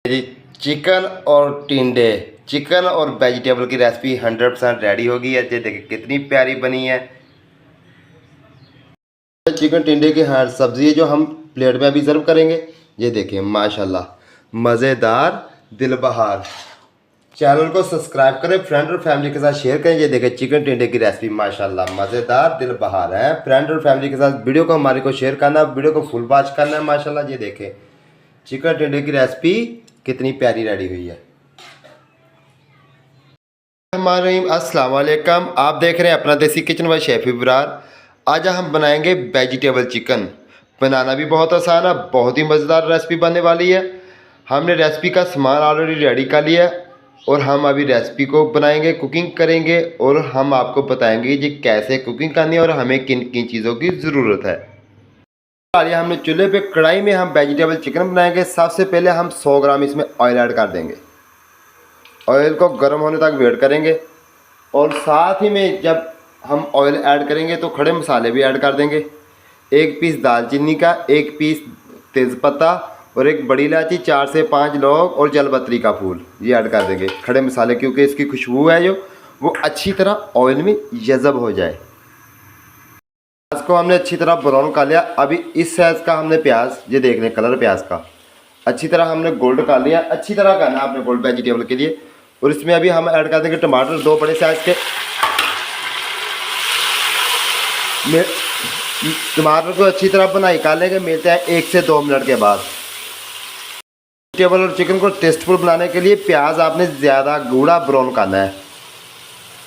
जी chicken और टिंडे, chicken और vegetable की रेसिपी 100% रेडी होगी है। ये देखिए कितनी प्यारी बनी है। चिकन टिंडे की हर सब्जी है जो हम प्लेट में अभी सर्व करेंगे। ये देखिए माशाल्लाह मज़ेदार दिल बहार। चैनल को सब्सक्राइब करें, फ्रेंड और फैमिली के साथ शेयर करें। ये देखिए चिकन टिंडे की रेसिपी माशाल्लाह मज़ेदार दिल बहार है। फ्रेंड और फैमिली के साथ वीडियो को हमारे को शेयर करना, वीडियो को फुल वॉच करना है। माशाल्लाह ये देखें चिकन टिंडे की रेसिपी कितनी प्यारी रेडी हुई है। अस्सलाम वालेकुम, आप देख रहे हैं अपना देसी किचन व शेफ इब्रार। आज हम बनाएंगे वेजिटेबल चिकन। बनाना भी बहुत आसान है, बहुत ही मज़ेदार रेसिपी बनने वाली है। हमने रेसिपी का सामान ऑलरेडी रेडी कर लिया है और हम अभी रेसिपी को बनाएंगे, कुकिंग करेंगे और हम आपको बताएंगे जी कैसे कुकिंग करनी है और हमें किन किन चीज़ों की ज़रूरत है। हमने चूल्हे पे कढ़ाई में हम वेजिटेबल चिकन बनाएंगे। सबसे पहले हम 100 ग्राम इसमें ऑयल ऐड कर देंगे। ऑयल को गर्म होने तक वेट करेंगे और साथ ही में जब हम ऑयल ऐड करेंगे तो खड़े मसाले भी ऐड कर देंगे। 1 पीस दालचीनी का, 1 पीस तेज़पत्ता और 1 बड़ी इलायची, 4 से 5 लौंग और जलपत्री का फूल ये ऐड कर देंगे। खड़े मसाले क्योंकि इसकी खुशबू है जो वो अच्छी तरह ऑयल में जज़ब हो जाए। प्याज को हमने अच्छी तरह ब्राउन कर लिया। अभी इस साइज़ का हमने प्याज, ये देख लें कलर प्याज का अच्छी तरह हमने गोल्ड कर लिया। अच्छी तरह करना है आपने गोल्ड वेजिटेबल के लिए। और इसमें अभी हम ऐड कर देंगे टमाटर 2 बड़े साइज़ के। टमाटर को अच्छी तरह बनाई कर लेंगे। मिलते हैं 1 से 2 मिनट के बाद। वेजिटेबल और चिकन को टेस्टफुल बनाने के लिए प्याज आपने ज़्यादा गूढ़ा ब्राउन करना है,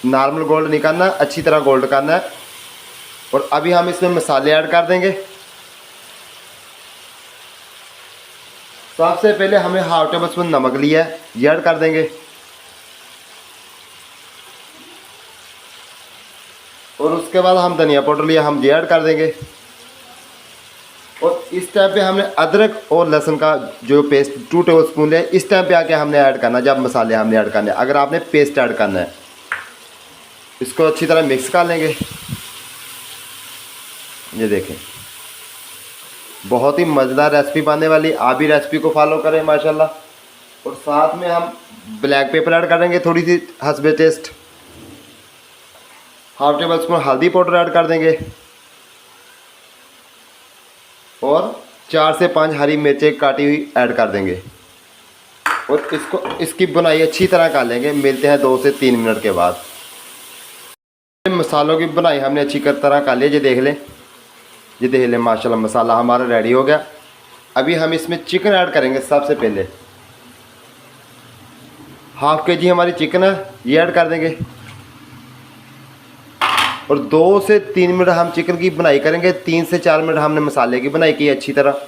नॉर्मल गोल्ड नहीं करना, अच्छी तरह गोल्ड करना है। और अभी हम इसमें मसाले ऐड कर देंगे। सबसे पहले हमें हाफ टेबल स्पून नमक लिया है, ये ऐड कर देंगे। और उसके बाद हम धनिया पाउडर लिया, हम ये ऐड कर देंगे। और इस टाइम पे हमने अदरक और लहसुन का जो पेस्ट 2 टेबल स्पून लिया, इस टाइम पे आके हमने ऐड करना जब मसाले हमने ऐड करने। अगर आपने पेस्ट ऐड करना है इसको अच्छी तरह मिक्स कर लेंगे। ये देखें बहुत ही मज़ेदार रेसिपी बनने वाली। आप भी रेसिपी को फॉलो करें माशाल्लाह। और साथ में हम ब्लैक पेपर ऐड करेंगे, थोड़ी सी हस्बे टेस्ट। हाफ टेबल स्पून हल्दी पाउडर ऐड कर देंगे और 4 से 5 हरी मिर्चें काटी हुई ऐड कर देंगे। और इसको इसकी बुनाई अच्छी तरह कर लेंगे। मिलते हैं 2 से 3 मिनट के बाद। मसालों की बुनाई हमने अच्छी तरह कर ली। ये देख लें माशाल्लाह मसाला हमारा रेडी हो गया। अभी हम इसमें चिकन ऐड करेंगे। सबसे पहले हाफ के जी हमारी चिकन है, ये ऐड कर देंगे। और 2 से 3 मिनट हम चिकन की बुनाई करेंगे। 3 से 4 मिनट हमने मसाले की बुनाई की अच्छी तरह।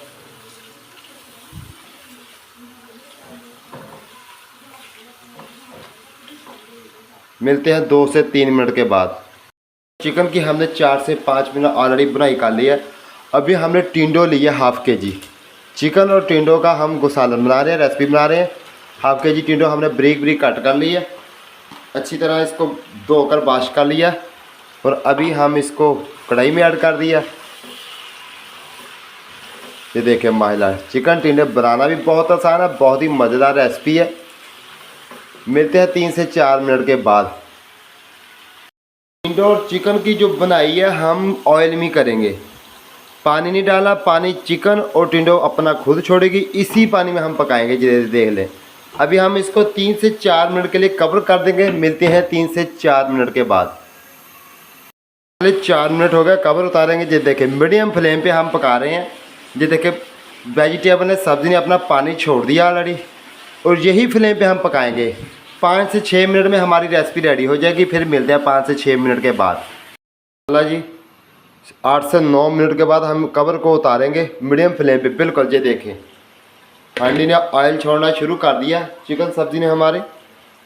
मिलते हैं 2 से 3 मिनट के बाद। चिकन की हमने 4 से 5 मिनट ऑलरेडी बुनाई कर ली है। अभी हमने टिंडो लिया हाफ के जी। चिकन और टिंडो का हम गुसालन बना रहे हैं, रेसिपी बना रहे हैं। हाफ के जी टिंडो हमने ब्रीक ब्रीक कट कर लिया, अच्छी तरह इसको धोकर वॉश कर लिया। और अभी हम इसको कढ़ाई में ऐड कर दिया। ये देखें माशाल्लाह चिकन टिंडे बनाना भी बहुत आसान है, बहुत ही मज़ेदार रेसिपी है। मिलते हैं 3 से 4 मिनट के बाद। टिंडो और चिकन की जो बनाई है हम ऑयल में करेंगे, पानी नहीं डालना। पानी चिकन और टिंडो अपना खुद छोड़ेगी, इसी पानी में हम पकाएंगे। देख लें अभी हम इसको 3 से 4 मिनट के लिए कवर कर देंगे। मिलते हैं 3 से 4 मिनट के बाद। 4 मिनट हो गए, कवर उतारेंगे। ये देखें मीडियम फ्लेम पे हम पका रहे हैं। ये देखें वेजिटेबल ने सब्ज़ी ने अपना पानी छोड़ दिया ऑलरेडी और यही फ्लेम पे हम पकाएंगे। 5 से 6 मिनट में हमारी रेसिपी रेडी हो जाएगी। फिर मिलते हैं 5 से 6 मिनट के बाद। अल्लाह जी 8 से 9 मिनट के बाद हम कवर को उतारेंगे मीडियम फ्लेम पे। बिल्कुल ये देखें हांडी ने ऑयल छोड़ना शुरू कर दिया चिकन सब्ज़ी ने हमारे।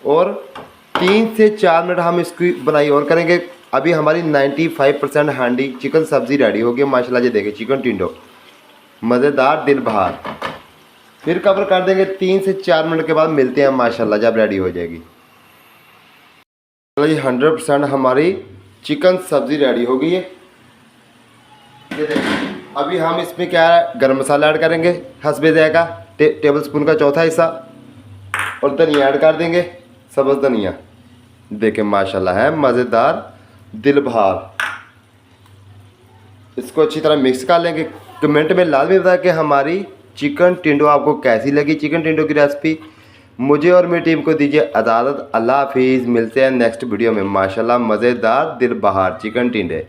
और 3 से 4 मिनट हम इसकी बनाई और करेंगे। अभी हमारी 95% हांडी चिकन सब्ज़ी रेडी हो गई माशाल्लाह। ये देखें चिकन टिंडो मज़ेदार दिल बहार। फिर कवर कर देंगे 3 से 4 मिनट के बाद। मिलते हैं माशाल्लाह जब रेडी हो जाएगी। 100% हमारी चिकन सब्ज़ी रेडी हो गई है। ये देखिए अभी हम इसमें क्या है गरम मसाला ऐड करेंगे हस्बे जाएगा टेबल स्पून का चौथा हिस्सा। और धनिया ऐड कर देंगे, सब्ज़ धनिया। देखें माशाल्लाह है मज़ेदार दिल बहार। इसको अच्छी तरह मिक्स कर लेंगे। कमेंट में लाजमी बताएं कि हमारी चिकन टिंडो आपको कैसी लगी, चिकन टिंडो की रेसिपी। मुझे और मेरी टीम को दीजिए इजाज़त। अल्लाह हाफिज़। मिलते हैं नेक्स्ट वीडियो में। माशाल्लाह मज़ेदार दिल बहार चिकन टिंडे।